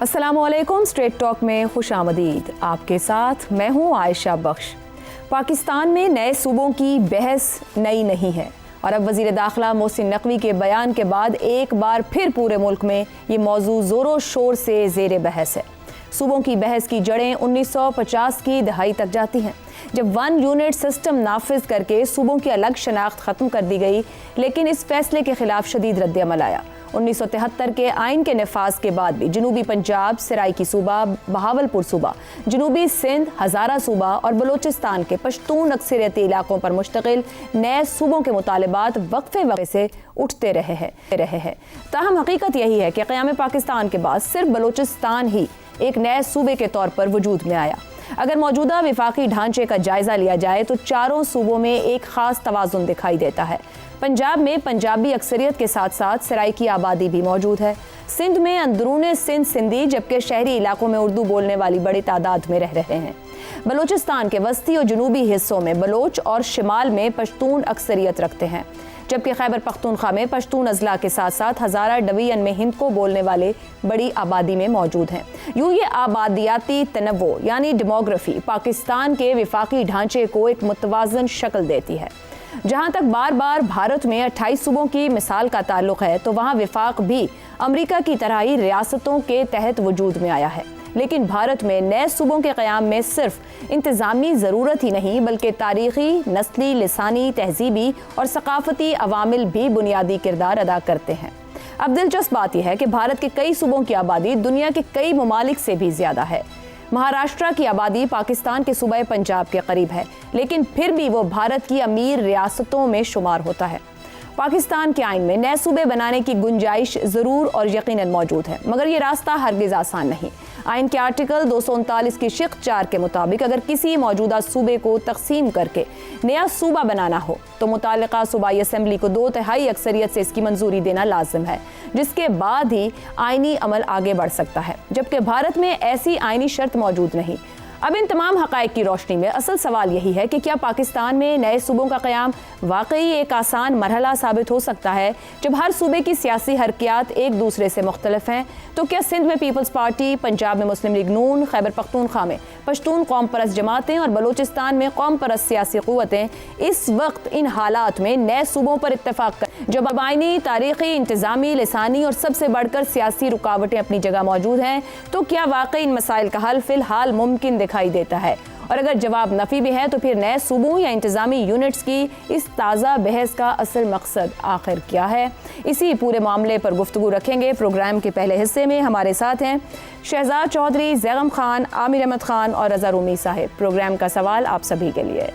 अस्सलामुअलैकुम। Straight talk में खुश आमदीद। आपके साथ मैं हूँ आयशा बख्श। पाकिस्तान में नए सूबों की बहस नई नहीं है और अब वज़ीर दाखिला मोहसिन नकवी के बयान के बाद एक बार फिर पूरे मुल्क में ये मौजू ज़ोरों शोर से ज़ेरे बहस है। सूबों की बहस की जड़ें 1950 की दहाई तक जाती हैं, जब वन यूनिट सिस्टम नाफिज करके सूबों की अलग शनाख्त ख़त्म कर दी गई, लेकिन इस फैसले के खिलाफ शदीद रद्द-ए-अमल आया। 1973 के आइन के नफाज के बाद भी जनूबी पंजाब, सराइकी सूबा, बहावलपुर सूबा, जनूबी सिंध, हज़ारा सूबा और बलूचिस्तान के पश्तून अक्सरियती इलाकों पर मुश्तकिल नए सूबों के मुतालबात वक्फे से उठते रहे हैं। ताहम हकीकत यही है कि क़याम पाकिस्तान के बाद सिर्फ बलूचिस्तान ही एक नए सूबे के तौर पर वजूद में आया। अगर मौजूदा विफाकी ढांचे का जायजा लिया जाए तो चारों सूबों में एक खास तवाज़ुन दिखाई देता है। पंजाब में पंजाबी अक्सरियत के साथ साथ सराइकी आबादी भी मौजूद है। सिंध में अंदरूने सिंध सिंधी, जबकि शहरी इलाकों में उर्दू बोलने वाली बड़ी तादाद में रह रहे हैं। बलूचिस्तान के वस्ती और जनूबी हिस्सों में बलोच और शिमाल में पश्तून अक्सरियत रखते हैं, जबकि खैबर पख्तूनख्वा में पश्तून अजला के साथ साथ हज़ारा डिवीजन में हिंद को बोलने वाले बड़ी आबादी में मौजूद हैं। यूँ ये आबादियाती तनव्वो यानी डेमोग्राफी पाकिस्तान के विफाकी ढांचे को एक मुतवाज़न शक्ल देती है। जहाँ तक बार बार भारत में 28 सूबों की मिसाल का ताल्लुक़ है, तो वहाँ विफाक भी अमेरिका की तरह ही रियासतों के तहत वजूद में आया है। लेकिन भारत में नए सूबों के क़याम में सिर्फ इंतज़ामी ज़रूरत ही नहीं, बल्कि तारीख़ी, नस्ली, लिसानी, तहज़ीबी और सकाफ़ती अवामिल भी बुनियादी किरदार अदा करते हैं। अब दिलचस्प बात यह है कि भारत के कई सूबों की आबादी दुनिया के कई ममालिक से भी ज़्यादा है। महाराष्ट्र की आबादी पाकिस्तान के सूबे पंजाब के करीब है, लेकिन फिर भी वो भारत की अमीर रियासतों में शुमार होता है। पाकिस्तान के आइन में नए सूबे बनाने की गुंजाइश ज़रूर और यकीनन मौजूद है, मगर ये रास्ता हरगिज़ आसान नहीं। आइन के आर्टिकल 239 की शिक़ 4 के मुताबिक अगर किसी मौजूदा सूबे को तकसीम करके नया सूबा बनाना हो तो मुतालिका सूबाई असम्बली को 2/3 अक्सरियत से इसकी मंजूरी देना लाजिम है, जिसके बाद ही आइनी अमल आगे बढ़ सकता है, जबकि भारत में ऐसी आइनी शर्त मौजूद नहीं। अब इन तमाम हक़ाइक़ की रोशनी में असल सवाल यही है कि क्या पाकिस्तान में नए सूबों का क़याम वाकई एक आसान मरहला साबित हो सकता है, जब हर सूबे की सियासी हरकियात एक दूसरे से मुख्तलिफ हैं। तो क्या सिंध में पीपल्स पार्टी, पंजाब में मुस्लिम लीग नून, खैबर पख्तूनख्वा में पश्तून कौम परस्त जमातें और बलूचिस्तान में कौम परस्त सियासी क़ुव्वतें इस वक्त इन हालात में नए सूबों पर इत्तेफाक कर, जब आइनी, तारीख़ी, इंतज़ामी, लिसानी और सबसे बढ़कर सियासी रुकावटें अपनी जगह मौजूद हैं, तो क्या वाकई इन मसाइल का हल फ़िलहाल मुमकिन दिखाई देता है? और अगर जवाब नफ़ी भी है, तो फिर नए सूबों या इंतज़ामी यूनिट्स की इस ताज़ा बहस का असल मकसद आखिर क्या है? इसी पूरे मामले पर गुफ्तगू रखेंगे। प्रोग्राम के पहले हिस्से में हमारे साथ हैं शहजाद चौधरी, ज़ैगम खान, आमिर अहमद खान और रज़ा रूमी साहिब। प्रोग्राम का सवाल आप सभी के लिए।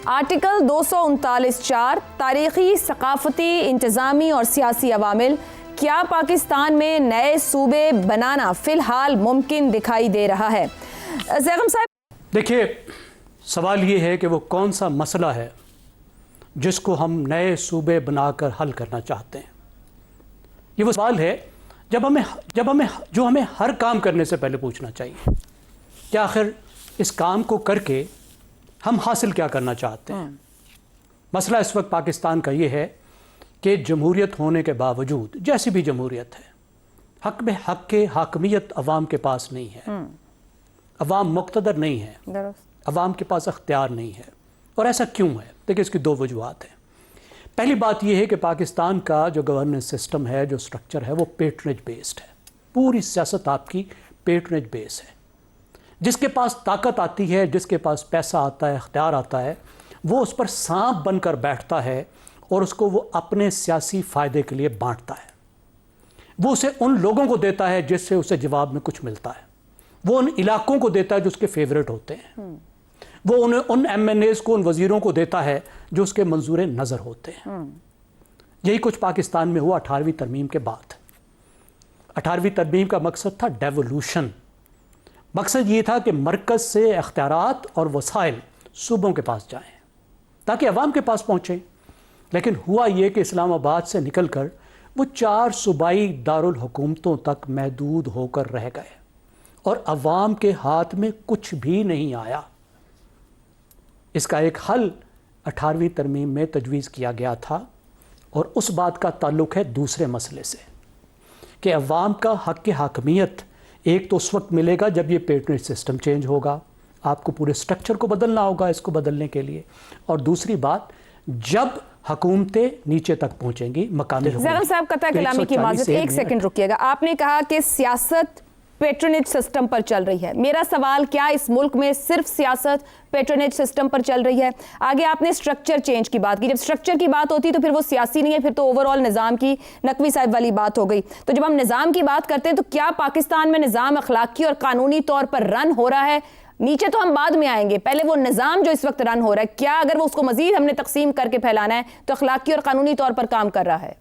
आर्टिकल 239(4) तारीख़ी, सकाफ़ती, इंतज़ामी और सियासी अवामिल, क्या पाकिस्तान में नए सूबे बनाना फ़िलहाल मुमकिन दिखाई दे रहा है? ज़ैगम साहब, देखिए, सवाल ये है कि वो कौन सा मसला है जिसको हम नए सूबे बनाकर हल करना चाहते हैं। ये वो सवाल है जो हमें हर काम करने से पहले पूछना चाहिए कि आखिर इस काम को करके हम हासिल क्या करना चाहते हैं। मसला इस वक्त पाकिस्तान का ये है कि जमहूरियत होने के बावजूद, जैसी भी जमहूरियत है, हक में हक के हाकमियत अवाम के पास नहीं है। अवाम मुक़्तदर नहीं है, अवाम के पास अख्तियार नहीं है। और ऐसा क्यों है? देखिए, इसकी दो वजूहात हैं। पहली बात यह है कि पाकिस्तान का जो गवर्नेंस सिस्टम है, जो स्ट्रक्चर है, वो पेट्रनेज बेस्ड है। पूरी सियासत आपकी पेट्रनेज बेस है। जिसके पास ताकत आती है, जिसके पास पैसा आता है, अख्तियार आता है, वो उस पर सांप बनकर बैठता है और उसको वो अपने सियासी फ़ायदे के लिए बांटता है। वो उसे उन लोगों को देता है जिससे उसे जवाब में कुछ मिलता है। वो उन इलाकों को देता है जो उसके फेवरेट होते हैं। वो उन MNAs को, उन वज़ीरों को देता है जो उसके मंजूर नज़र होते हैं। यही कुछ पाकिस्तान में हुआ 18वीं तरमीम के बाद। 18वीं तरमीम का मकसद था डेवोल्यूशन। मकसद ये था कि मरकज़ से अख्तियारात और वसाइल सूबों के पास जाएँ ताकि अवाम के पास पहुँचें। लेकिन हुआ ये कि इस्लामाबाद से निकलकर वो 4 सूबाई दारुल हुकूमतों तक महदूद होकर रह गए और अवाम के हाथ में कुछ भी नहीं आया। इसका एक हल 18वीं तरमीम में तजवीज़ किया गया था और उस बात का ताल्लुक़ है दूसरे मसले से कि अवाम का हक के हाकमियत एक तो उस वक्त मिलेगा जब ये पेट्रोनेज सिस्टम चेंज होगा, आपको पूरे स्ट्रक्चर को बदलना होगा इसको बदलने के लिए, और दूसरी बात जब हुकूमतें नीचे तक पहुंचेंगी, मकामी ज़ैगम साहब कता कलामी की माज़रत, एक सेकंड रुकिएगा। आपने कहा कि सियासत पेट्रोनेज सिस्टम पर चल रही है। मेरा सवाल, क्या इस मुल्क में सिर्फ सियासत पेट्रोनेज सिस्टम पर चल रही है? आगे आपने स्ट्रक्चर चेंज की बात की। जब स्ट्रक्चर की बात होती है तो फिर वो सियासी नहीं है, फिर तो ओवरऑल निज़ाम की, नकवी साहब वाली बात हो गई। तो जब हम निज़ाम की बात करते हैं तो क्या पाकिस्तान में निज़ाम अखलाकी और कानूनी तौर पर रन हो रहा है? नीचे तो हम बाद में आएंगे, पहले वो निज़ाम जो इस वक्त रन हो रहा है, क्या अगर वो उसको मजीद हमने तकसीम करके फैलाना है तो अखलाकी और कानूनी तौर पर काम कर रहा है?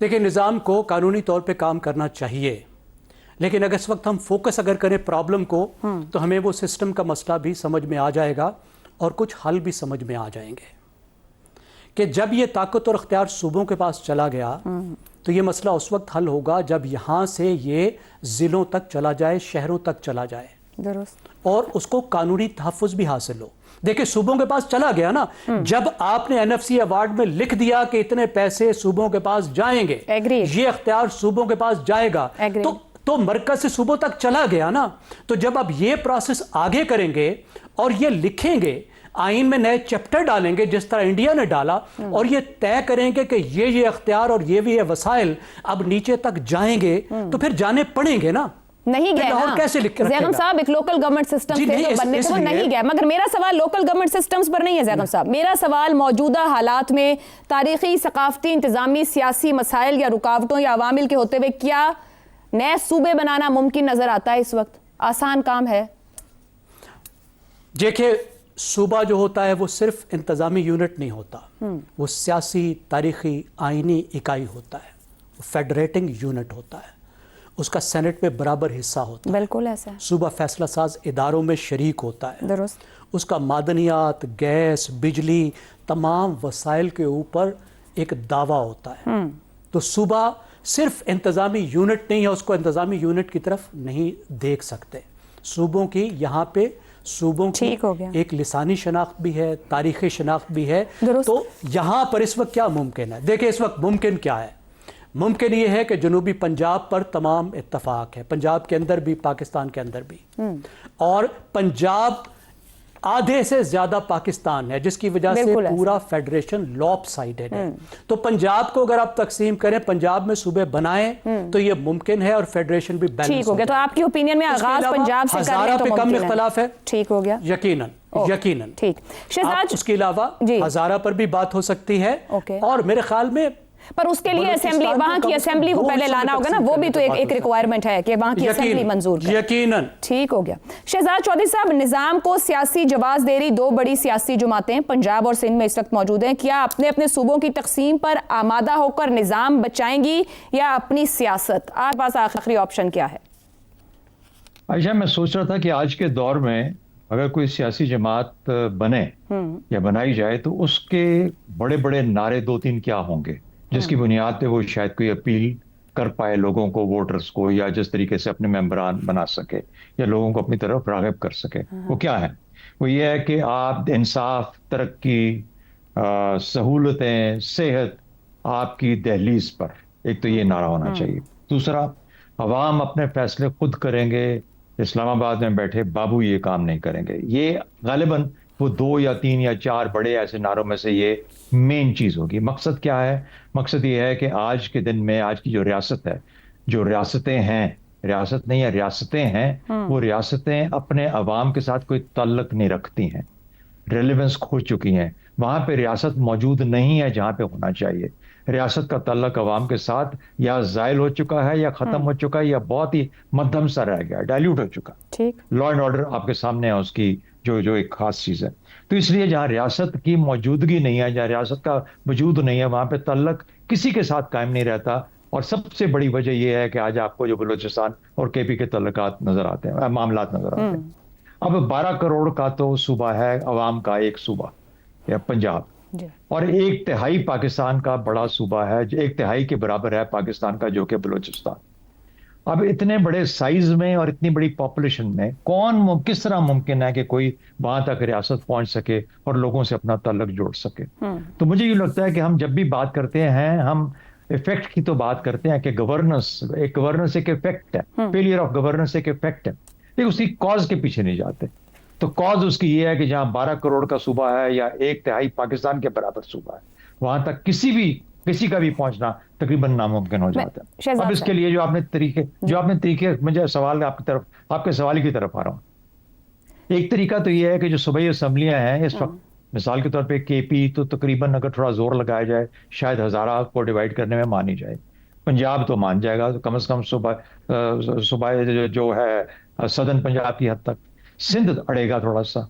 देखिए, निज़ाम को कानूनी तौर पे काम करना चाहिए, लेकिन अगर इस वक्त हम फोकस अगर करें प्रॉब्लम को तो हमें वो सिस्टम का मसला भी समझ में आ जाएगा और कुछ हल भी समझ में आ जाएंगे कि जब ये ताकत और अख्तियार सूबों के पास चला गया तो ये मसला उस वक्त हल होगा जब यहाँ से ये ज़िलों तक चला जाए, शहरों तक चला जाए, और उसको कानूनी तहफ़्फ़ुज़ भी हासिल हो। देखिए, सूबों के पास चला गया ना, जब आपने एनएफसी अवार्ड में लिख दिया कि इतने पैसे सूबों के पास जाएंगे, ये अख्तियार सूबों के पास जाएगा, तो मरकज से सूबों तक चला गया ना। तो जब अब ये प्रोसेस आगे करेंगे और ये लिखेंगे, आइन में नए चैप्टर डालेंगे जिस तरह इंडिया ने डाला, और ये तय करेंगे कि ये अख्तियार और ये वसाइल अब नीचे तक जाएंगे, तो फिर जाने पड़ेंगे ना। नहीं गए ना, कैसे लिख के ज़ैगम साहब, एक लोकल गवर्नमेंट सिस्टम थे जो बनने थे, वो नहीं गए। मगर मेरा सवाल लोकल गवर्नमेंट सिस्टम्स पर नहीं है ज़ैगम साहब, मेरा सवाल मौजूदा हालात में तारीखी, सकाफती, इंतजामी, सियासी मसाइल या रुकावटों या अवामिल के होते हुए क्या नए सूबे बनाना मुमकिन नजर आता है इस वक्त? आसान काम है? देखिए, सूबा जो होता है वो सिर्फ इंतजामी यूनिट नहीं होता, वो सियासी, तारीखी, आइनी इकाई होता है, वो फेडरेटिंग यूनिट होता है, उसका सेनेट में बराबर हिस्सा होता है। बिल्कुल ऐसा है। सूबा फैसला साज इदारों में शरीक होता है, दुरुस्त। उसका मादनियात, गैस, बिजली, तमाम वसाइल के ऊपर एक दावा होता है। तो सूबा सिर्फ इंतजामी यूनिट नहीं है, उसको इंतजामी यूनिट की तरफ नहीं देख सकते। सूबों की यहाँ पे सूबों की एक लिसानी शनाख्त भी है, तारीखी शनाख्त भी है। तो यहाँ पर इस वक्त क्या मुमकिन है? देखिए, इस वक्त मुमकिन क्या है? मुमकिन ये है कि जनूबी पंजाब पर तमाम इत्तफाक है, पंजाब के अंदर भी, पाकिस्तान के अंदर भी, और पंजाब आधे से ज्यादा पाकिस्तान है, जिसकी वजह से पूरा फेडरेशन लॉपसाइडेड है। तो पंजाब को अगर आप तकसीम करें, पंजाब में सूबे बनाएं, तो ये मुमकिन है और फेडरेशन भी बैलेंस ठीक हो गया। तो आपकी ओपिनियन में आगाज पंजाब से हज़ारा पे कम इख्तलाफ है। ठीक हो गया, यकीनन, यकीनन। ठीक। शहजाद, उसके अलावा हज़ारा पर भी बात हो सकती है, और मेरे ख्याल में पर उसके लिए असेंबली, वहां की असेंबली को पहले लाना होगा ना, वो भी तो एक रिक्वायरमेंट है कि वहां की असेंबली मंजूर करे। यकीनन। ठीक हो गया। शहजाद चौधरी साहब, निजाम को सियासी जवाब दे रही दो बड़ी सियासी जमातें पंजाब और सिंध में इस वक्त मौजूद हैं, क्या अपने अपने सूबों की तकसीम पर आमादा होकर निजाम बचाएंगी या अपनी सियासत? आपके पास आखिरी ऑप्शन क्या है? आयशा, मैं सोच रहा था कि आज के दौर में अगर कोई सियासी जमात बने या बनाई जाए तो उसके बड़े बड़े नारे दो तीन क्या होंगे, जिसकी बुनियाद पे वो शायद कोई अपील कर पाए लोगों को, वोटर्स को, या जिस तरीके से अपने मेंबरान बना सके या लोगों को अपनी तरफ राग़िब कर सके। वो क्या है? वो ये है कि आप इंसाफ, तरक्की, सहूलतें, सेहत आपकी दहलीज पर, एक तो ये नारा होना चाहिए। दूसरा, अवाम अपने फैसले खुद करेंगे, इस्लामाबाद में बैठे बाबू ये काम नहीं करेंगे। ये गालिबन वो 2 या 3 या 4 बड़े ऐसे नारों में से ये मेन चीज होगी। मकसद क्या है? मकसद ये है कि आज के दिन में आज की जो रियासत है, जो रियासतें हैं, रियासत नहीं है रियासतें हैं, वो रियासतें अपने अवाम के साथ कोई ताल्लुक नहीं रखती हैं, रेलेवेंस खो चुकी हैं। वहां पे रियासत मौजूद नहीं है जहां पे होना चाहिए। रियासत का ताल्लुक अवाम के साथ या ज़ायल हो चुका है या खत्म हो चुका है या बहुत ही मध्यम सा रह गया, डाइल्यूट हो चुका। ठीक। लॉ एंड ऑर्डर आपके सामने है, उसकी जो एक खास चीज है। तो इसलिए जहां रियासत की मौजूदगी नहीं है, जहां रियासत का वजूद नहीं है, वहां पे ताल्लुक किसी के साथ कायम नहीं रहता। और सबसे बड़ी वजह यह है कि आज आपको जो बलूचिस्तान और केपी के ताल्लुकात नजर आते हैं, मामलात नजर आते हैं। अब 12 करोड़ का तो सूबा है, अवाम का एक सूबा या पंजाब, और 1/3 पाकिस्तान का बड़ा सूबा है, 1/3 के बराबर है पाकिस्तान का, जो कि बलूचिस्तान। अब इतने बड़े साइज में और इतनी बड़ी पॉपुलेशन में किस तरह मुमकिन है कि कोई वहां तक रियासत पहुंच सके और लोगों से अपना ताल्लुक जोड़ सके? तो मुझे ये लगता है कि हम जब भी बात करते हैं, हम इफेक्ट की तो बात करते हैं कि गवर्नेंस एक इफेक्ट है, फेलियर ऑफ गवर्नेंस एक इफेक्ट है, लेकिन उसकी कॉज के पीछे नहीं जाते। तो कॉज उसकी ये है कि जहां 12 करोड़ का सूबा है या 1/3 पाकिस्तान के बराबर सूबा है, वहां तक किसी का भी पहुंचना तकरीबन नामुमकिन हो जाता है। अब इसके लिए जो आपने तरीके मुझे सवाल आपके सवाल की तरफ आ रहा हूं। एक तरीका तो ये है कि जो सूबाई असेंबलियां हैं इस वक्त, मिसाल के तौर पे केपी तो तकरीबन अगर थोड़ा जोर लगाया जाए शायद हजारा को डिवाइड करने में मानी जाए, पंजाब तो मान जाएगा, तो कम से कम सूबा जो है सदर्न पंजाब की हद तक, सिंध अड़ेगा थोड़ा सा।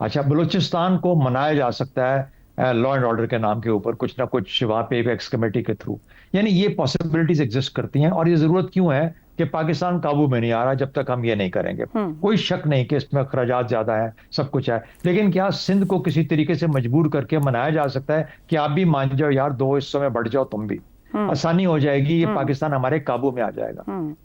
अच्छा, बलूचिस्तान को मनाया जा सकता है लॉ एंड ऑर्डर के नाम के ऊपर कुछ ना कुछ वहां पे एपेक्स कमेटी के थ्रू, यानी ये पॉसिबिलिटीज एग्जिस्ट करती हैं। और ये जरूरत क्यों है कि पाकिस्तान काबू में नहीं आ रहा जब तक हम ये नहीं करेंगे। कोई शक नहीं कि इसमें खर्चात ज्यादा है, सब कुछ है, लेकिन क्या सिंध को किसी तरीके से मजबूर करके मनाया जा सकता है कि आप भी मान जाओ यार, 2 हिस्सों में बढ़ जाओ तुम भी, आसानी हो जाएगी, ये पाकिस्तान हमारे काबू में आ जाएगा।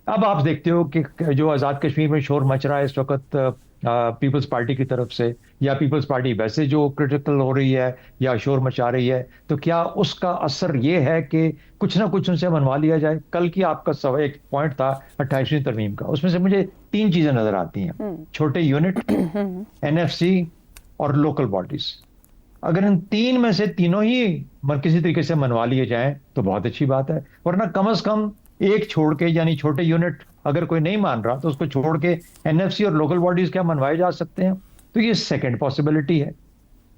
अब आप देखते हो कि जो आजाद कश्मीर में शोर मच रहा है इस वक्त पीपल्स पार्टी की तरफ से, या पीपल्स पार्टी वैसे जो क्रिटिकल हो रही है या शोर मचा रही है, तो क्या उसका असर ये है कि कुछ ना कुछ उनसे मनवा लिया जाए? कल की आपका एक पॉइंट था 28वीं तरमीम का, उसमें से मुझे 3 चीजें नजर आती हैं, छोटे यूनिट, एनएफसी और लोकल बॉडीज। अगर इन 3 में से तीनों ही किसी तरीके से मनवा लिए जाएं तो बहुत अच्छी बात है, वरना कम से कम एक छोड़ के, यानी छोटे यूनिट अगर कोई नहीं मान रहा तो उसको छोड़ के एनएफसी और लोकल बॉडीज क्या मनवाए जा सकते हैं? तो ये सेकंड पॉसिबिलिटी है।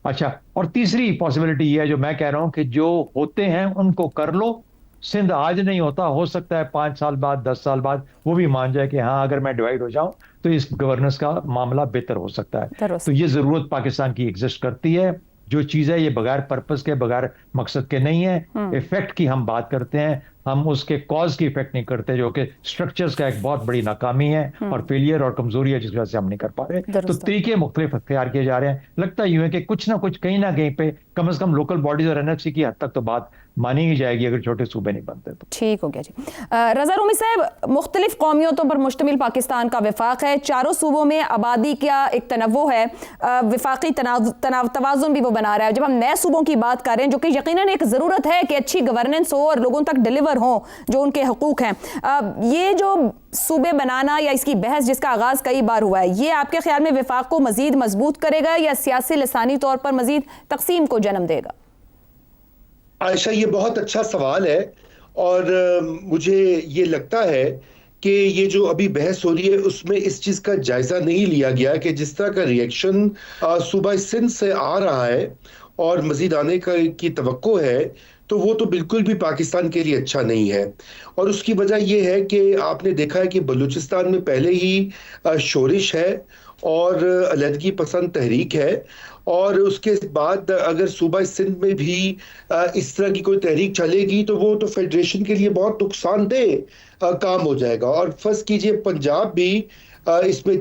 अच्छा, और तीसरी पॉसिबिलिटी ये है जो मैं कह रहा हूं कि जो होते हैं उनको कर लो, सिंध आज नहीं होता, हो सकता है 5 साल बाद 10 साल बाद वो भी मान जाए कि हाँ अगर मैं डिवाइड हो जाऊं तो इस गवर्नेंस का मामला बेहतर हो सकता है। तो ये जरूरत पाकिस्तान की एग्जिस्ट करती है। जो चीज है ये बगैर पर्पस के, बगैर मकसद के नहीं है। इफेक्ट की हम बात करते हैं, हम उसके कॉज की इफेक्ट नहीं करते, जो कि स्ट्रक्चर्स का एक बहुत बड़ी नाकामी है और फेलियर और कमजोरी है जिस वजह से हम नहीं कर पा रहे। तो तरीके मुख्तलिफ अख्तियार किए जा रहे हैं। लगता यूं है कि कुछ ना कुछ कहीं ना कहीं पे कम से कम लोकल बॉडीज और एनएफसी की हद तक तो बात मानी ही जाएगी अगर छोटे सूबे नहीं बनते तो। ठीक हो गया जी। रजा रूमी साहब, मुख्तलिफ कौमियतों पर मुश्तमिल पाकिस्तान का विफाक है, चारों सूबों में आबादी का एक तनव्वु है, विफाकी तवाज़ुन भी वो बना रहा है। जब हम नए सूबों की बात कर रहे हैं, जो कि यकीनन एक ज़रूरत है कि अच्छी गवर्नेंस हो और लोगों तक डिलीवर हो जो उनके हकूक़ हैं, ये जो सूबे बनाना या इसकी बहस जिसका आगाज़ कई बार हुआ है, ये आपके ख्याल में विफाक को मज़ीद मजबूत करेगा या सियासी लसानी तौर पर मज़ीद तकसीम को जन्म देगा? आयशा, ये बहुत अच्छा सवाल है और मुझे ये लगता है कि ये जो अभी बहस हो रही है उसमें इस चीज़ का जायज़ा नहीं लिया गया कि जिस तरह का रिएक्शन सूबा सिंध से आ रहा है और मज़ीद आने की तवक्को है, तो वो तो बिल्कुल भी पाकिस्तान के लिए अच्छा नहीं है। और उसकी वजह ये है कि आपने देखा है कि बलूचिस्तान में पहले ही शोरिश है और अलहदगी पसंद तहरीक है, और उसके बाद अगर सूबा सिंध में भी इस तरह की कोई तहरीक चलेगी तो वो तो फेडरेशन के लिए बहुत नुकसानदेह काम हो जाएगा। और फर्ज कीजिए पंजाब भी इसमें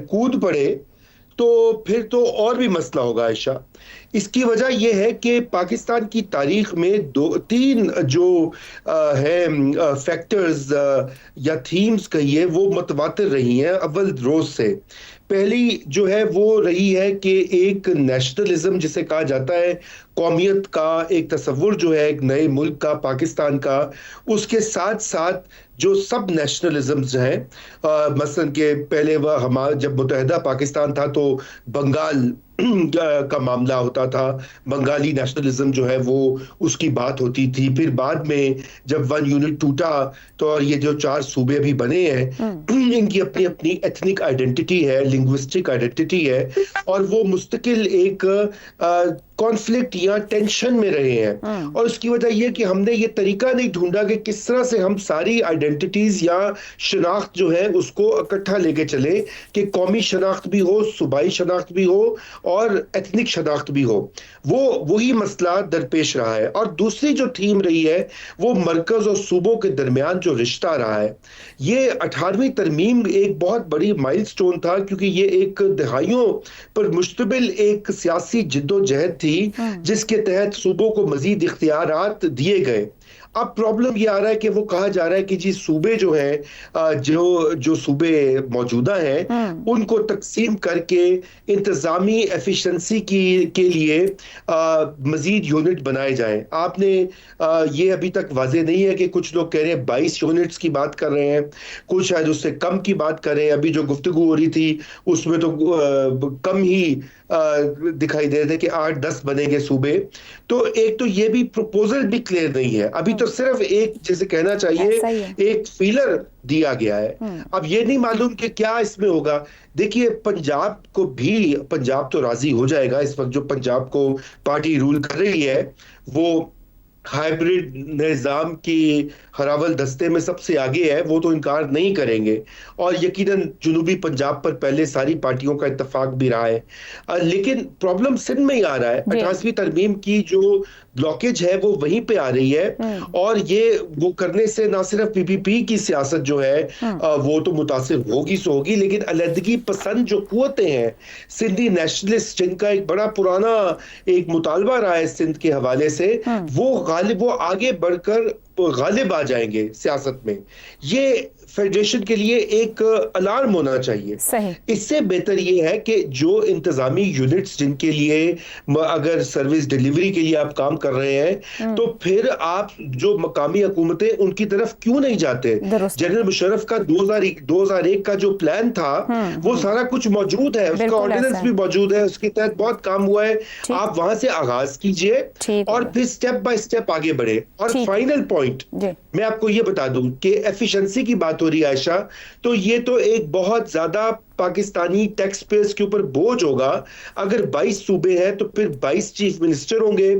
कूद पड़े तो फिर तो और भी मसला होगा आयशा। इसकी वजह यह है कि पाकिस्तान की तारीख में 2-3 जो है फैक्टर्स या थीम्स कहिए वो मुतवातिर रही हैं अव्वल रोज से। पहली जो है वो रही है कि एक नेशनलिज्म जिसे कहा जाता है, कौमियत का एक तस्वुर जो है एक नए मुल्क का, पाकिस्तान का, उसके साथ साथ जो सब नेशनलिज्म्स हैं, मसलन के पहले वह हमारा जब मुतहदा पाकिस्तान था तो बंगाल का मामला होता था, बंगाली नेशनलिज्म जो है वो उसकी बात होती थी। फिर बाद में जब 1 यूनिट टूटा तो और ये जो 4 सूबे भी बने हैं इनकी अपनी अपनी एथनिक आइडेंटिटी है, लिंग्विस्टिक आइडेंटिटी है, और वो मुस्तकिल एक कॉन्फ्लिक्ट या टेंशन में रहे हैं। और उसकी वजह यह कि हमने ये तरीका नहीं ढूंढा कि किस तरह से हम सारी आइडेंटिटीज या शनाख्त जो है उसको इकट्ठा लेके चले कि कौमी शनाख्त भी हो, सूबाई शनाख्त भी हो और एथनिक शनाख्त भी हो। वही मसला दरपेश रहा है। और दूसरी जो थीम रही है वो मरकज और सूबों के दरमियान जो रिश्ता रहा है। ये 18वीं तरमीम एक बहुत बड़ी माइलस्टोन था, क्योंकि ये एक दहाइयों पर मुश्तमिल एक सियासी जिद्दोजहद थी जिसके तहत सूबों को मजीद इख्तियारात दिए गए। अब प्रॉब्लम ये आ रहा है कि वो कहा जा रहा है कि जी सूबे जो हैं, जो सूबे मौजूदा हैं उनको तकसीम करके इंतजामी एफिशिएंसी के लिए मजीद यूनिट बनाए जाएं। आपने ये अभी तक वाजे नहीं है कि कुछ लोग कह रहे हैं 22 यूनिट्स की बात कर रहे हैं, कुछ शायद उससे कम की बात कर रहे हैं। अभी जो गुफ्तगू हो रही थी उसमें तो कम ही दिखाई दे रहे थे कि 8-10 बनेंगे सूबे। तो एक तो ये भी प्रपोजल भी क्लियर नहीं है, अभी तो सिर्फ एक, जैसे कहना चाहिए, एक फीलर दिया गया है। अब ये नहीं मालूम कि क्या इसमें होगा। देखिए पंजाब तो राजी हो जाएगा। इस वक्त जो पंजाब को पार्टी रूल कर रही है वो हाइब्रिड निज़ाम की हरावल दस्ते में सबसे आगे है, वो तो इनकार नहीं करेंगे। और यकीनन जुनूबी पंजाब पर पहले सारी पार्टियों का इत्तेफाक भी रहा है। लेकिन प्रॉब्लम सिंध में ही आ रहा है। 88वीं तरमीम की जो ब्लॉकेज है वो वहीं पे आ रही है, और ये वो करने से ना सिर्फ पीपीपी की सियासत जो है वो तो मुतासिर होगी सो होगी, लेकिन अलहदगी पसंद जो कुव्वतें हैं, सिंधी नेशनलिस्ट, जिनका एक बड़ा पुराना एक मुतालबा रहा है सिंध के हवाले से, वो आगे बढ़कर गालिब आ जाएंगे सियासत में। ये फेडरेशन के लिए एक अलार्म होना चाहिए। सही। इससे बेहतर ये है कि जो इंतजामी यूनिट्स जिनके लिए अगर सर्विस डिलीवरी के लिए आप काम कर रहे हैं, तो फिर आप जो मकामी हुकूमतें उनकी तरफ क्यों नहीं जाते। जनरल मुशर्रफ का 2001 का जो प्लान था वो सारा कुछ मौजूद है, उसका ऑर्डिनेंस भी मौजूद है, उसके तहत बहुत काम हुआ है। आप वहां से आगाज कीजिए और फिर स्टेप बाय स्टेप आगे बढ़े। और फाइनल पॉइंट मैं आपको ये बता दूं कि एफिशिएंसी की बात हो रही है आयशा, तो ये तो एक बहुत ज्यादा पाकिस्तानी टैक्स पेयर्स के ऊपर बोझ होगा। अगर 22 सूबे हैं तो फिर 22 चीफ मिनिस्टर होंगे,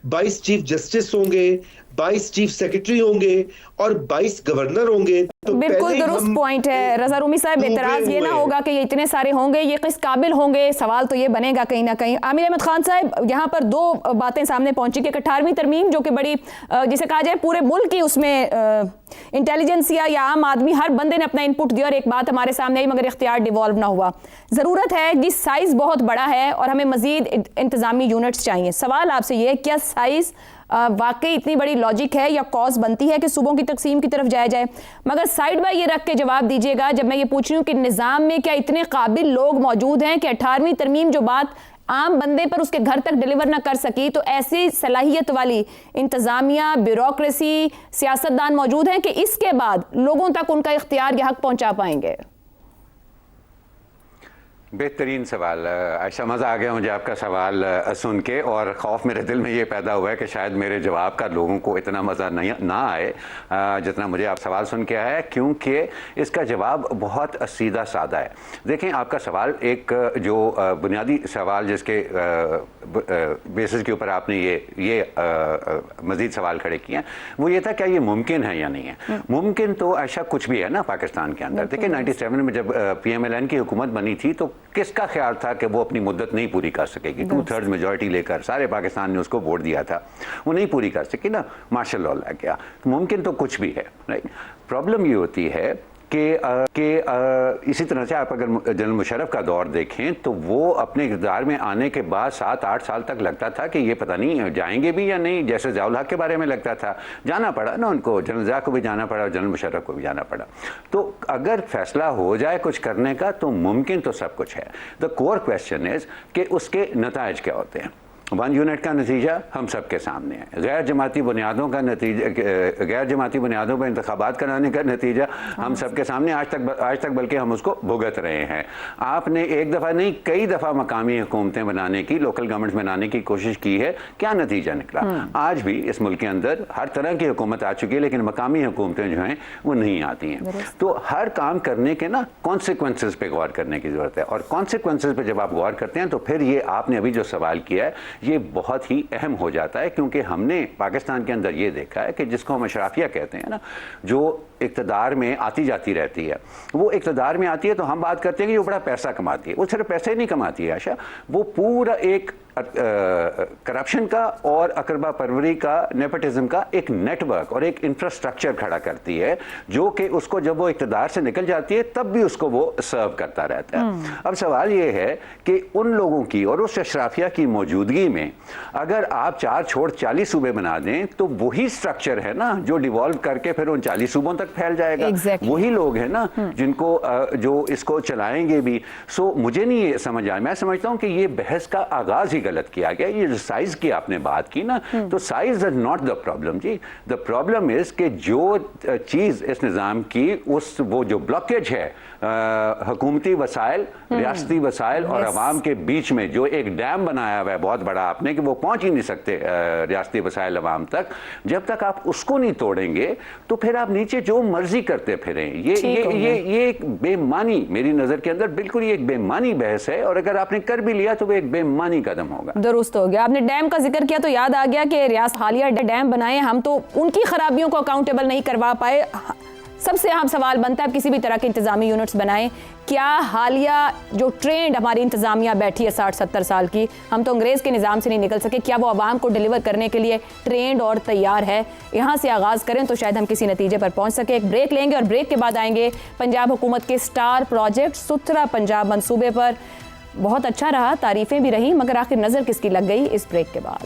22 चीफ जस्टिस होंगे, 22 चीफ सेक्रेटरी होंगे और 22 गवर्नर होंगे। तो बिल्कुल दुरुस्त पॉइंट है रजा रूमी साहब। एतराज ये ना होगा कि ये इतने सारे होंगे, ये किस काबिल होंगे, सवाल तो ये बनेगा कहीं ना कहीं। आमिर अहमद खान साहब, यहाँ पर दो बातें सामने पहुंची कि 18वीं तरमीम जो कि बड़ी जिसे कहा जाए पूरे मुल्क की, उसमें इंटेलिजेंसिया या आम आदमी हर बंदे ने अपना इनपुट दिया और एक बात हमारे सामने आई मगर इख्तियार डिवॉल्व ना हुआ। ज़रूरत है कि साइज़ बहुत बड़ा है और हमें मज़ीद इंतज़ामी यूनिट्स चाहिए। सवाल आपसे ये, क्या साइज़ वाकई इतनी बड़ी लॉजिक है या कॉज बनती है कि सूबों की तकसीम की तरफ जाया जाए? मगर साइड बाय ये रख के जवाब दीजिएगा, जब मैं ये पूछ रही हूँ कि निज़ाम में क्या इतने काबिल लोग मौजूद हैं कि 18वीं तरमीम जो बात आम बंदे पर उसके घर तक डिलीवर ना कर सकी, तो ऐसी सलाहियत वाली इंतज़ामिया, ब्यूरोक्रेसी, सियासतदान मौजूद हैं कि इसके बाद लोगों तक उनका इख्तियार या हक पहुंचा पाएंगे? बेहतरीन सवाल आयशा, मज़ा आ गया मुझे आपका सवाल सुन के, और खौफ मेरे दिल में ये पैदा हुआ है कि शायद मेरे जवाब का लोगों को इतना मज़ा ना आए जितना मुझे आप सवाल सुन के आया है, क्योंकि इसका जवाब बहुत सीधा साधा है। देखें, आपका सवाल एक जो बुनियादी सवाल जिसके बेसिस के ऊपर आपने ये मज़ीद सवाल खड़े किए हैं वो ये था क्या ये मुमकिन है या नहीं है। मुमकिन तो आयशा कुछ भी है ना पाकिस्तान के अंदर। देखिए 97 में जब PMLN की हुकूमत बनी थी तो किसका ख्याल था कि वो अपनी मुद्दत नहीं पूरी कर सकेगी। 2/3 मेजॉरिटी लेकर सारे पाकिस्तान ने उसको वोट दिया था, वो नहीं पूरी कर सकी ना, मार्शल लॉ लग गया। मुमकिन तो कुछ भी है, राइट। प्रॉब्लम ये होती है कि इसी तरह से आप अगर जनरल मुशर्रफ का दौर देखें तो वो अपने इक़्तिदार में आने के बाद 7-8 साल तक लगता था कि ये पता नहीं जाएंगे भी या नहीं। जैसे ज़ियाउल हक के बारे में लगता था, जाना पड़ा ना उनको, जनरल ज़िया को भी जाना पड़ा और जनरल मुशर्रफ को भी जाना पड़ा। तो अगर फैसला हो जाए कुछ करने का तो मुमकिन तो सब कुछ है। द कोर क्वेश्चन इज़ कि उसके नताइज क्या होते हैं। 1 यूनिट का नतीजा हम सब के सामने है। गैर जमाती बुनियादों का नतीजा, गैर जमाती बुनियादों पर इंतखाबात कराने का नतीजा हम सब के सामने आज तक बल्कि हम उसको भुगत रहे हैं। आपने एक दफ़ा नहीं कई दफ़ा मकामी हुकूमतें बनाने की, लोकल गवर्नमेंट बनाने की कोशिश की है, क्या नतीजा निकला? आज भी इस मुल्क के अंदर हर तरह की हुकूमत आ चुकी है लेकिन मकामी हुकूमतें जो हैं वो नहीं आती हैं। तो हर काम करने के ना कॉन्सिक्वेंसेस पे गौर करने की ज़रूरत है, और कॉन्सिक्वेंसेस पे जब आप गौर करते हैं तो फिर ये आपने अभी जो सवाल किया है ये बहुत ही अहम हो जाता है, क्योंकि हमने पाकिस्तान के अंदर ये देखा है कि जिसको हम अशराफिया कहते हैं ना, जो इक़्तिदार में आती जाती रहती है, वो इक़्तिदार में आती है तो हम बात करते हैं कि वो बड़ा पैसा कमाती है। वो सिर्फ पैसे नहीं कमाती है आशा, वो पूरा एक करप्शन का और अकरबा परवरी का, नेपोटिज्म का एक नेटवर्क और एक इंफ्रास्ट्रक्चर खड़ा करती है, जो कि उसको जब वो इक़्तिदार से निकल जाती है तब भी उसको वो सर्व करता रहता है। अब सवाल ये है कि उन लोगों की और उस अशराफिया की मौजूदगी में अगर आप 4 छोड़ 40 सूबे बना दें तो वही स्ट्रक्चर है ना जो डिवॉल्व करके फिर उन 40 सूबों तक फैल जाएगा। Exactly. वही लोग हैं ना जिनको जो इसको चलाएंगे भी। सो मुझे नहीं ये समझ आया, मैं समझता हूं कि ये बहस का आगाज ही गलत किया गया। ये जो साइज की आपने बात की ना, तो size is not the problem जी। द प्रॉब्लम इज कि जो चीज इस निज़ाम की उस वो जो ब्लॉकेज है हुकूमती वसाइल, रियासती वसाइल और अवाम के बीच में जो एक डैम बनाया हुआ है बहुत बड़ा आपने कि वो पहुंच ही नहीं सकते रियासती वसाइल अवाम तक, जब तक आप उसको नहीं तोड़ेंगे तो फिर आप नीचे जो मर्जी करते फिरें। ये एक बेमानी, मेरी नजर के अंदर बिल्कुल ये एक बेमानी बहस है, और अगर आपने कर भी लिया तो वो एक बेमानी कदम होगा। दुरुस्त हो गया। आपने डैम का जिक्र किया तो याद आ गया कि रियासत हालिया डैम बनाए, हम तो उनकी खराबियों को अकाउंटेबल नहीं करवा पाए। सबसे अहम सवाल बनता है, किसी भी तरह के इंतजामी यूनिट्स बनाएं, क्या हालिया जो ट्रेंड हमारी इंतजामिया बैठी है 60-70 साल की, हम तो अंग्रेज के निज़ाम से नहीं निकल सके, क्या वो आवाम को डिलीवर करने के लिए ट्रेंड और तैयार है? यहाँ से आगाज़ करें तो शायद हम किसी नतीजे पर पहुँच सके। एक ब्रेक लेंगे और ब्रेक के बाद आएंगे पंजाब हुकूमत के स्टार प्रोजेक्ट सुथरा पंजाब मंसूबे पर। बहुत अच्छा रहा, तारीफें भी रही, मगर आखिर नज़र किसकी लग गई, इस ब्रेक के बाद।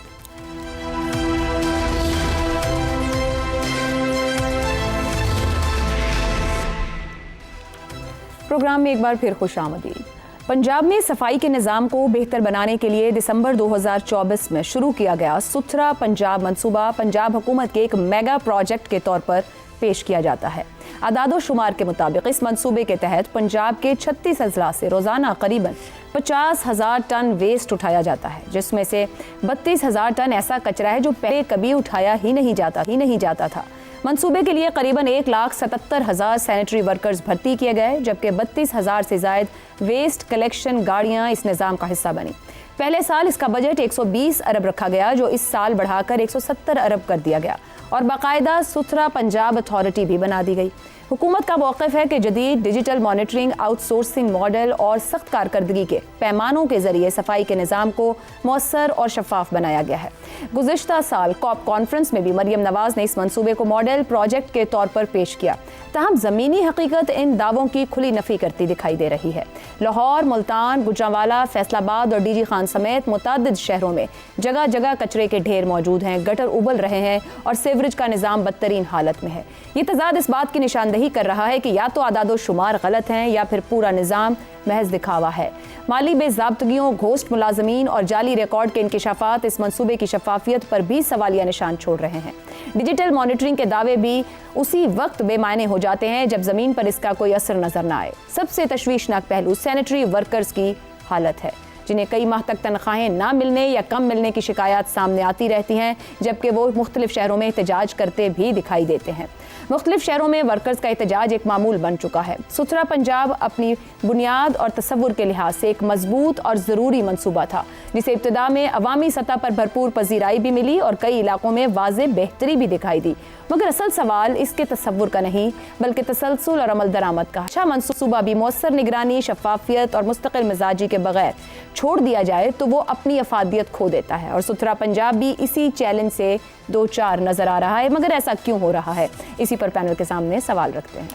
प्रोग्राम में एक बार फिर खुशामदीद। पंजाब में सफाई के निज़ाम को बेहतर बनाने के लिए दिसंबर 2024 में शुरू किया गया सुथरा पंजाब मंसूबा पंजाब हुकूमत के एक मेगा प्रोजेक्ट के तौर पर पेश किया जाता है। आदादो शुमार के मुताबिक इस मंसूबे के तहत पंजाब के 36 अजला से रोज़ाना करीबन 50,000 टन वेस्ट उठाया जाता है, जिसमें से 32,000 टन ऐसा कचरा है जो पहले कभी उठाया ही नहीं जाता था। मंसूबे के लिए करीबन 1,77,000 सैनिटरी वर्कर्स भर्ती किए गए, जबकि 32,000 से ज़ायद वेस्ट कलेक्शन गाड़ियां इस निज़ाम का हिस्सा बनी। पहले साल इसका बजट 120 अरब रखा गया, जो इस साल बढ़ाकर 170 अरब कर दिया गया और बाकायदा सुथरा पंजाब अथॉरिटी भी बना दी गई। हुकूमत का मौक़िफ़ है कि जदीद डिजिटल मॉनिटरिंग, आउटसोर्सिंग मॉडल और सख्त कारकर्दगी के पैमानों के जरिए सफाई के निज़ाम को मौसर और शफाफ बनाया गया है। गुज़िश्ता साल कॉप कॉन्फ्रेंस में भी मरियम नवाज ने इस मंसूबे को मॉडल प्रोजेक्ट के तौर पर पेश किया, ताहम ज़मीनी हकीकत इन दावों की खुली नफ़ी करती दिखाई दे रही है। लाहौर, मुल्तान, गुजरांवाला, फैसलाबाद और डीजी खान समेत मुतअद्दिद शहरों में जगह जगह कचरे के ढेर मौजूद हैं, गटर उबल रहे हैं और सीवरेज का निज़ाम बदतरीन हालत में है। ये तजाद इस बात की निशानदही कर रहा है कि या तो आदादो शुमार गलत हैं या फिर पूरा निज़ाम महज दिखावा है। माली बेज़ाब्तगियों, घोस्ट मुलाजमीन और जाली रिकॉर्ड के इंकिशाफात इस मंसूबे की शफाफियत पर भी सवालिया निशान छोड़ रहे हैं। डिजिटल मॉनिटरिंग के दावे भी उसी वक्त बेमायने हो जाते हैं जब ज़मीन पर इसका कोई असर नजर न आए। सबसे तशवीशनाक पहलू सैनिटरी वर्कर्स की हालत है, जिन्हें कई माह तक तनख्वाहें ना मिलने या कम मिलने की शिकायत सामने आती रहती हैं, जबकि वो मुख्तलिफ शहरों में एहतजाज करते भी दिखाई देते हैं। मुख्तलिफ शहरों में वर्कर्स का एहतजाज एक मामूल बन चुका है। सुथरा पंजाब अपनी बुनियाद और तसव्वुर के लिहाज से एक मजबूत और ज़रूरी मंसूबा था, जिसे इब्तिदा में अवामी सतह पर भरपूर पजीराई भी मिली और कई इलाकों में वाज़ेह बेहतरी भी दिखाई दी। मगर असल सवाल इसके तसव्वुर का नहीं, बल्कि तसलसल और अमल दरामद का। अच्छा मंसूबा भी मौसर निगरानी, शफाफियत और मुस्तकिल मिजाजी के बगैर छोड़ दिया जाए तो वो अपनी अफादियत खो देता है, और सुथरा पंजाब भी इसी चैलेंज से दो चार नजर आ रहा है। मगर ऐसा क्यों हो रहा है, इसी पर पैनल के सामने सवाल रखते हैं।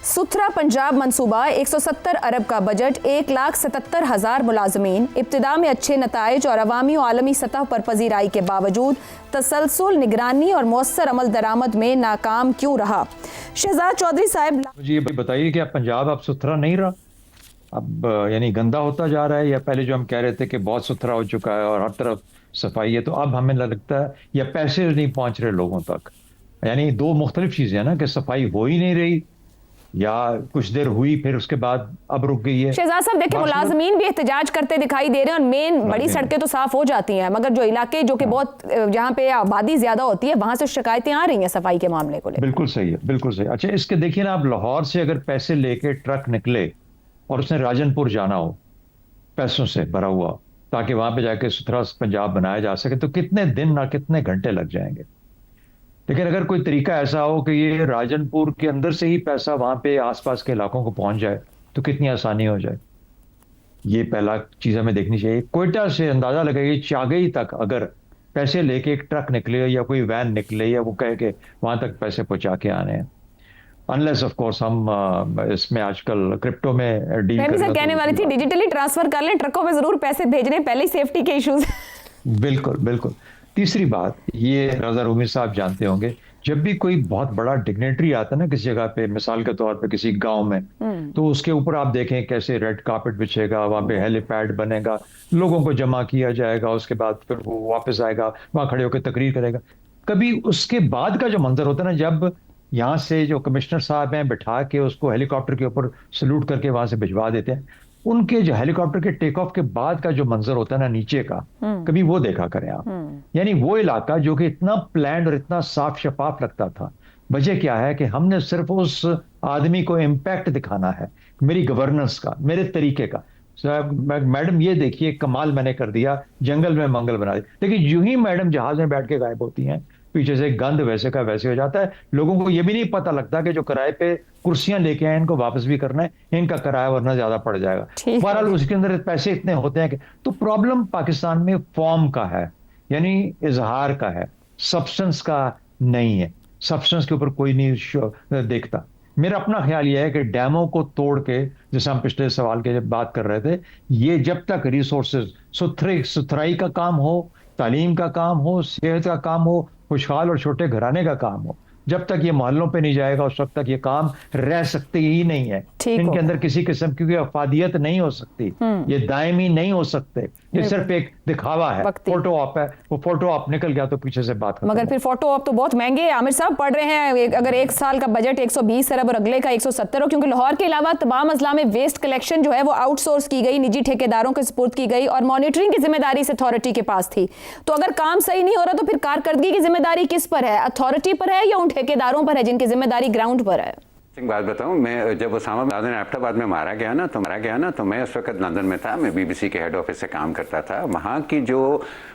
सुथरा पंजाब मंसूबा 170 अरब का बजट, 1,77,000 मुलाजमीन, इब्तिदा में अच्छे नताइज और अवामी और आलमी सतह पर पजीराई के बावजूद तसलसल निगरानी और मौसर अमल दरामद में नाकाम क्यों रहा? शहजाद चौधरी साहब, मुझे ये बताइए कि पंजाब अब सुथरा नहीं रहा, अब यानी गंदा होता जा रहा है, या पहले जो हम कह रहे थे कि बहुत सुथरा हो चुका है और हर तरफ सफाई है, तो अब हमें लगता है या पैसे नहीं पहुंच रहे लोगों तक? यानी दो मुख्तलिफ चीजें हैं ना, कि सफाई हो ही नहीं रही या कुछ देर हुई फिर उसके बाद अब रुक गई है। शहजाद साहब देखिए, मुलाजमीन भी एहतजाज करते दिखाई दे रहे हैं और मेन बड़ी सड़कें तो साफ हो जाती हैं, मगर जो इलाके जो कि बहुत जहाँ पे आबादी ज्यादा होती है वहां से शिकायतें आ रही हैं सफाई के मामले को लेकर। बिल्कुल सही है, बिल्कुल सही। अच्छा, इसके देखिए ना, आप लाहौर से अगर पैसे लेके ट्रक निकले और उसने राजनपुर जाना हो पैसों से भरा हुआ, ताकि वहां पे जाके सुथरा पंजाब बनाया जा सके, तो कितने दिन ना कितने घंटे लग जाएंगे। लेकिन अगर कोई तरीका ऐसा हो कि ये राजनपुर के अंदर से ही पैसा वहां पे आसपास के इलाकों को पहुंच जाए, तो कितनी आसानी हो जाए। ये पहला चीज हमें देखनी चाहिए। कोयटा से अंदाजा लगाइए चागई तक अगर पैसे लेके एक ट्रक निकले या कोई वैन निकले या वो कहे के वहां तक पैसे पहुंचा के आने हैं, अनलेस ऑफ कोर्स हम इसमें आजकल क्रिप्टो में डील मैं भी करें सर कहने वाली थी डिजिटली ट्रांसफर कर लें, ट्रकों में जरूर पैसे भेजने, पहले ही सेफ्टी के इश्यूज। बिल्कुल बिल्कुल। तीसरी बात, ये रजा रूमी साहब जानते होंगे, जब भी कोई बहुत बड़ा डिग्नेटरी आता है ना किसी जगह पे, मिसाल के तौर पे किसी गांव में, तो उसके ऊपर आप देखें कैसे रेड कार्पेट बिछेगा, वहां पे हेलीपैड बनेगा, लोगों को जमा किया जाएगा, उसके बाद फिर वो वापस आएगा, वहां खड़े होकर तकरीर करेगा। कभी उसके बाद का जो मंजर होता है ना, जब यहाँ से जो कमिश्नर साहब हैं बिठा के उसको हेलीकॉप्टर के ऊपर सल्यूट करके वहां से भिजवा देते हैं, उनके जो हेलीकॉप्टर के टेक ऑफ के बाद का जो मंजर होता है ना नीचे का, कभी वो देखा करें आप। यानी वो इलाका जो कि इतना प्लान्ड और इतना साफ शफाफ लगता था, वजह क्या है कि हमने सिर्फ उस आदमी को इम्पैक्ट दिखाना है, मेरी गवर्नेंस का, मेरे तरीके का। मैडम ये देखिए कमाल मैंने कर दिया, जंगल में मंगल बना दिया। लेकिन यूं ही मैडम जहाज में बैठ के गायब होती हैं, पीछे से गंद वैसे का वैसे हो जाता है। लोगों को ये भी नहीं पता लगता कि जो किराए पे कुर्सियां लेके आए इनको वापस भी करना है, इनका किराया वरना ज्यादा पड़ जाएगा। बहरहाल उसके अंदर पैसे इतने होते हैं कि, तो प्रॉब्लम पाकिस्तान में फॉर्म का है, यानी इजहार का है, सब्सटेंस का नहीं है। सब्सटेंस के ऊपर कोई नहीं देखता। मेरा अपना ख्याल यह है कि डैमों को तोड़ के, जैसे हम पिछले सवाल के जब बात कर रहे थे, ये जब तक रिसोर्सेज सुथराई का काम हो, तालीम का काम हो, सेहत का काम हो, खुशहाल और छोटे घराने का काम हो, जब तक ये मोहल्लों पे नहीं जाएगा उस वक्त तक ये काम रह सकते ही नहीं है। इनके अंदर किसी किस्म की अफादियत नहीं हो सकती, ये दायमी नहीं हो सकते, ये सिर्फ एक दिखावा है, फोटो ऑप है। वो फोटो ऑप निकल गया तो पीछे से बात खत्म। मगर फिर फोटो ऑप तो बहुत महंगे हैं। आमिर साहब पढ़ रहे हैं अगर एक साल का बजट 120 अरब और अगले का 170 हो, क्योंकि लाहौर के अलावा तमाम अजला में वेस्ट कलेक्शन जो है वो आउटसोर्स की गई, निजी ठेकेदारों के सुपुर्द की गई और मॉनिटरिंग की जिम्मेदारी इस अथॉरिटी के पास थी। तो अगर काम सही नहीं हो रहा तो फिर कारकर्दगी की जिम्मेदारी किस पर है? अथॉरिटी पर है या उन ठेकेदारों पर है जिनकी जिम्मेदारी ग्राउंड पर है? बात बताऊं, मैं जब उसामा बिन लादेन एबटाबाद में मारा गया ना तो मैं उस वक्त लंदन में था, मैं बीबीसी के हेड ऑफिस से काम करता था। वहाँ की जो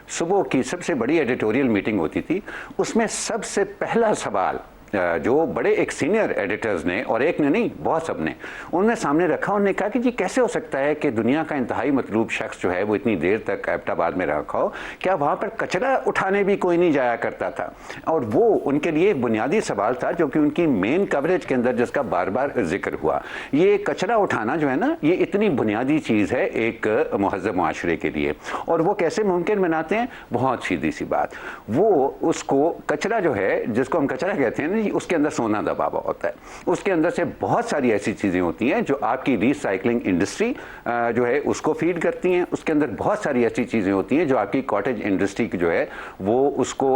सुबह की सबसे बड़ी एडिटोरियल मीटिंग होती थी, उसमें सबसे पहला सवाल जो बड़े एक सीनियर एडिटर्स ने, और एक ने नहीं बहुत सब ने, उन्होंने सामने रखा। उन्होंने कहा कि जी कैसे हो सकता है कि दुनिया का इंतहाई मतलूब शख्स जो है वो इतनी देर तक एबटाबाद में रखा हो, क्या वहाँ पर कचरा उठाने भी कोई नहीं जाया करता था? और वो उनके लिए एक बुनियादी सवाल था जो कि उनकी मेन कवरेज के अंदर जिसका बार बार जिक्र हुआ। ये कचरा उठाना जो है ना, ये इतनी बुनियादी चीज़ है एक मुहज़्ज़ब मुआशरे के लिए। और वो कैसे मुमकिन बनाते हैं? बहुत सीधी सी बात, वो उसको कचरा जो है, जिसको हम कचरा कहते हैं, उसके अंदर सोना दबा हुआ होता है। उसके अंदर से बहुत सारी ऐसी चीज़ें होती हैं जो आपकी रिसाइकलिंग इंडस्ट्री जो है उसको फीड करती हैं। उसके अंदर बहुत सारी ऐसी चीज़ें होती हैं जो आपकी कॉटेज इंडस्ट्री की जो है वो उसको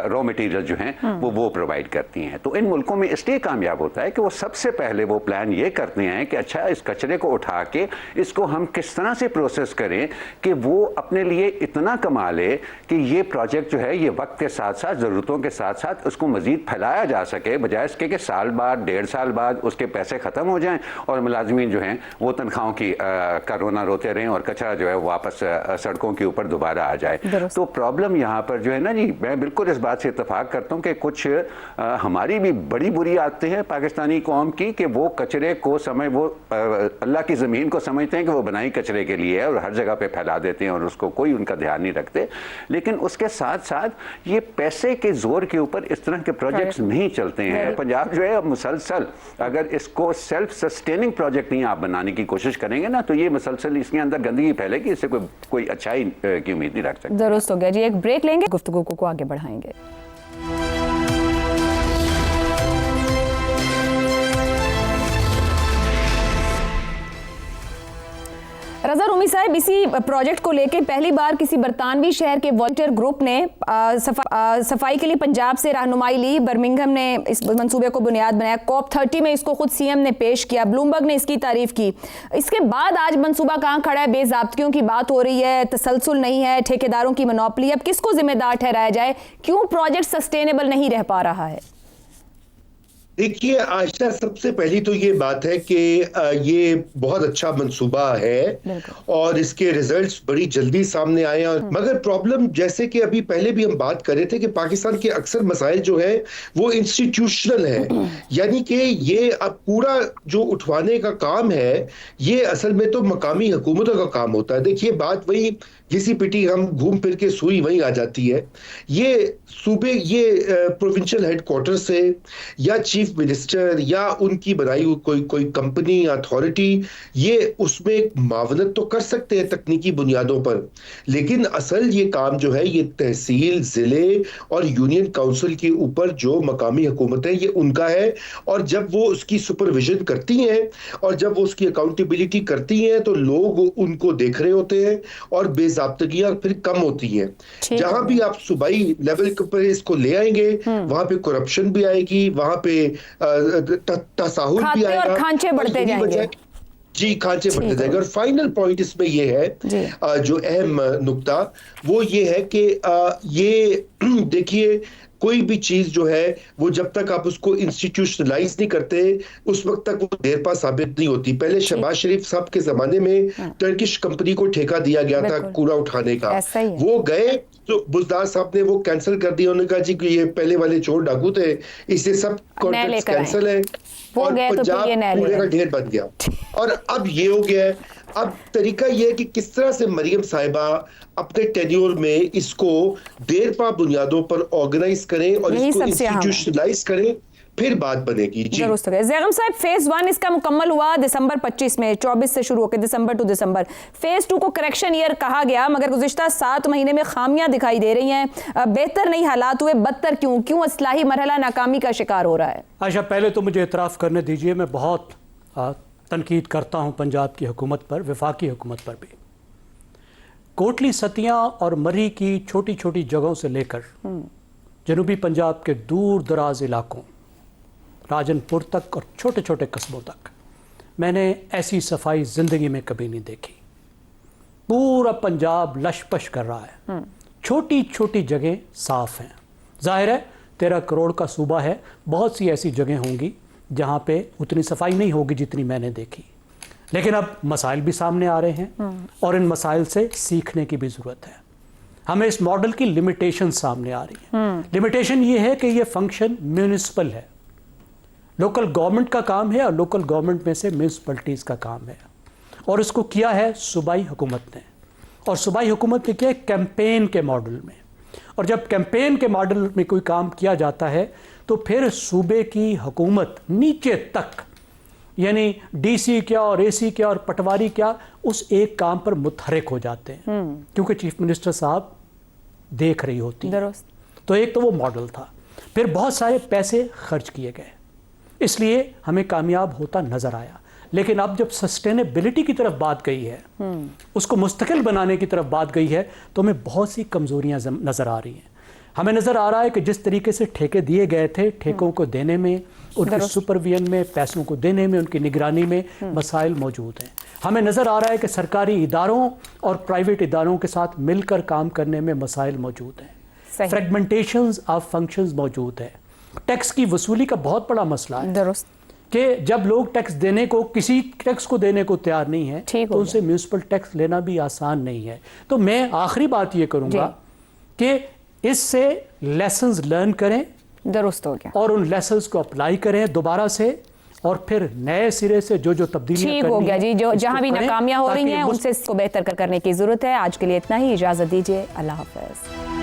रॉ मटेरियल जो हैं वो प्रोवाइड करती हैं। तो इन मुल्कों में इसलिए कामयाब होता है कि वो सबसे पहले वो प्लान ये करते हैं कि अच्छा इस कचरे को उठा के इसको हम किस तरह से प्रोसेस करें कि वो अपने लिए इतना कमा ले कि ये प्रोजेक्ट जो है ये वक्त के साथ साथ, ज़रूरतों के साथ साथ उसको मज़ीद फैलाया जा सके, बजाय इसके कि साल बाद, 1.5 साल बाद उसके पैसे ख़त्म हो जाएं और मुलाजमीन जो हैं वो तनख्वाहों की का रोना रोते रहें और कचरा जो है वापस सड़कों के ऊपर दोबारा आ जाए। तो प्रॉब्लम यहाँ पर जो है ना जी, मैं बिल्कुल इस बात से इत्तेफाक करता हूँ कि कुछ हमारी भी बड़ी बुरी आदतें हैं पाकिस्तानी कौम की कि वो कचरे को वो अल्लाह की ज़मीन को समझते हैं कि वो बनाई कचरे के लिए है और हर जगह पे फैला देते हैं और उसको कोई उनका ध्यान नहीं रखते। लेकिन उसके साथ साथ ये पैसे के जोर के ऊपर इस तरह के प्रोजेक्ट्स नहीं चलते हैं। पंजाब जो है अब मुसलसल अगर इसको सेल्फ सस्टेनिंग प्रोजेक्ट नहीं आप बनाने की कोशिश करेंगे ना, तो ये मुसलसल इसके अंदर गंदगी फैलेगी, इससे कोई अच्छाई की उम्मीद नहीं रख सकते। दुरुस्त हो गया जी, एक ब्रेक लेंगे, गुफ्तगू को आगे बढ़ाएंगे। रजा रूमी साहब, इसी प्रोजेक्ट को लेकर पहली बार किसी बरतानवी शहर के वॉलंटियर ग्रुप ने सफाई के लिए पंजाब से रहनुमाई ली। बर्मिंघम ने इस मंसूबे को बुनियाद बनाया। COP30 में इसको खुद सीएम ने पेश किया, ब्लूमबर्ग ने इसकी तारीफ की। इसके बाद आज मंसूबा कहाँ खड़ा है? बेज़ाब्तियों की बात हो रही है, तसलसल नहीं है, ठेकेदारों की मोनोपोली। अब किसको जिम्मेदार ठहराया जाए? क्यों प्रोजेक्ट सस्टेनेबल नहीं रह पा रहा है? देखिए आयशा, सबसे पहली तो ये बात है कि ये बहुत अच्छा मंसूबा है और इसके रिजल्ट्स बड़ी जल्दी सामने आए हैं। मगर प्रॉब्लम, जैसे कि अभी पहले भी हम बात कर रहे थे, कि पाकिस्तान के अक्सर मसाइल जो है वो इंस्टीट्यूशनल है, यानी कि ये अब पूरा जो उठवाने का काम है ये असल में तो मकामी हुकूमतों का काम होता है। देखिए बात वही घिसी पिटी, हम घूम फिर के सुई वहीं आ जाती है। ये सूबे, ये प्रोविंशियल हेडक्वार्टर से या चीफ मिनिस्टर या उनकी बनाई हुई कोई कंपनी या अथॉरिटी, ये उसमें मावनत तो कर सकते हैं तकनीकी बुनियादों पर, लेकिन असल ये काम जो है ये तहसील, जिले और यूनियन काउंसिल के ऊपर जो मकामी हुकूमत है ये उनका है। और जब वो उसकी सुपरविजन करती हैं और जब वो उसकी अकाउंटेबिलिटी करती हैं तो लोग उनको देख रहे होते हैं और बेज़ाब्तगियां फिर कम होती हैं। जहां भी आप सूबाई लेवल पर इसको ले आएंगे वहां पे करप्शन भी आएगी, वहां पे तसाहुल भी आएगा और खांचे बढ़ते जाएंगे। जी, खांचे बढ़ते जाएंगे। और फाइनल पॉइंट इसमें ये है, जो अहम नुक्ता वो ये है कि ये देखिए कोई भी चीज जो है वो जब तक आप उसको इंस्टीट्यूशनलाइज नहीं करते उस वक्त तक वो देर पा साबित नहीं होती। पहले शहबाज शरीफ साहब के जमाने में टर्किश कंपनी को ठेका दिया गया था कूड़ा उठाने का, वो गए तो बुजदार साहब ने वो कैंसिल कर दिया। उन्होंने कहा जी कि ये पहले वाले चोर डाकू थे, इससे सब कॉन्ट्रैक्ट कैंसिल है और पंजाब कूड़े का ढेर बन गया। और अब ये हो गया है। अब तरीका ये है कि किस तरह से मरियम साहिबा अपने टेन्योर में इसको देर पा बुनियादों पर ऑर्गेनाइज करें और इसको इंस्टीट्यूशनलाइज करें, फिर बात बनेगी। जी दुरुस्त है। ज़ैगम साहब, फेज 1 इसका मुकम्मल हुआ दिसंबर 25 में, 24 से शुरू होकर दिसंबर टू दिसंबर। फेज 2 को करेक्शन ईयर कहा गया, मगर गुज़िश्ता 7 महीने में खामियां दिखाई दे रही हैं। बेहतर नहीं हालात हुए, बदतर क्यों इस्लाही मरहला नाकामी का शिकार हो रहा है? आयशा, पहले तो मुझे इतराफ़ करने दीजिए, मैं बहुत तनकीद करता हूँ पंजाब की हुकूमत पर, वफाकी हुकूमत पर भी। कोटली सतियाँ और मरी की छोटी छोटी जगहों से लेकर जनूबी पंजाब के दूर दराज इलाकों, राजनपुर तक और छोटे छोटे कस्बों तक मैंने ऐसी सफाई ज़िंदगी में कभी नहीं देखी। पूरा पंजाब लशपश कर रहा है, छोटी छोटी जगह साफ़ हैं। जाहिर है 13 करोड़ का सूबा है, बहुत सी ऐसी जगह होंगी जहाँ पे उतनी सफाई नहीं होगी जितनी मैंने देखी। लेकिन अब मसाइल भी सामने आ रहे हैं और इन मसाइल से सीखने की भी ज़रूरत है। हमें इस मॉडल की लिमिटेशन सामने आ रही है। लिमिटेशन ये है कि ये फंक्शन म्यूनिसिपल है, लोकल गवर्नमेंट का काम है और लोकल गवर्नमेंट में से म्यूनिसिपलिटीज़ का काम है। और इसको किया है सूबाई हुकूमत ने, और सूबाई हुकूमत ने किया कैंपेन के मॉडल में। और जब कैंपेन के मॉडल में कोई काम किया जाता है तो फिर सूबे की हुकूमत नीचे तक, यानी डीसी क्या और एसी क्या और पटवारी क्या, उस एक काम पर मुतहरिक हो जाते हैं क्योंकि चीफ मिनिस्टर साहब देख रही होती है। तो एक तो वो मॉडल था, फिर बहुत सारे पैसे खर्च किए गए, इसलिए हमें कामयाब होता नज़र आया। लेकिन अब जब सस्टेनेबिलिटी की तरफ बात गई है, उसको मुस्तकिल बनाने की तरफ बात गई है, तो हमें बहुत सी कमज़ोरियाँ नज़र आ रही हैं। हमें नज़र आ रहा है कि जिस तरीके से ठेके दिए गए थे, ठेकों को देने में, उनके सुपरविजन में, पैसों को देने में, उनकी निगरानी में मसाइल मौजूद हैं। हमें नज़र आ रहा है कि सरकारी इदारों और प्राइवेट इदारों के साथ मिलकर काम करने में मसाइल मौजूद हैं। फ्रेगमेंटेशंस ऑफ फंक्शंस मौजूद है। टैक्स की वसूली का बहुत बड़ा मसला है कि जब लोग टैक्स देने को, किसी टैक्स को देने को तैयार नहीं है तो उनसे म्यूनिसिपल टैक्स लेना भी आसान नहीं है। तो मैं आखिरी बात ये करूँगा कि इससे लेसन्स लर्न करें, दुरुस्त हो गया, और उन लेसन्स को अप्लाई करें दोबारा से, और फिर नए सिरे से जो तब्दीलियां ठीक हो गया जी। जो जहां भी नाकामियां हो रही हैं उनसे इसको बेहतर करने की जरूरत है। आज के लिए इतना ही, इजाजत दीजिए, अल्लाह हाफ़िज़।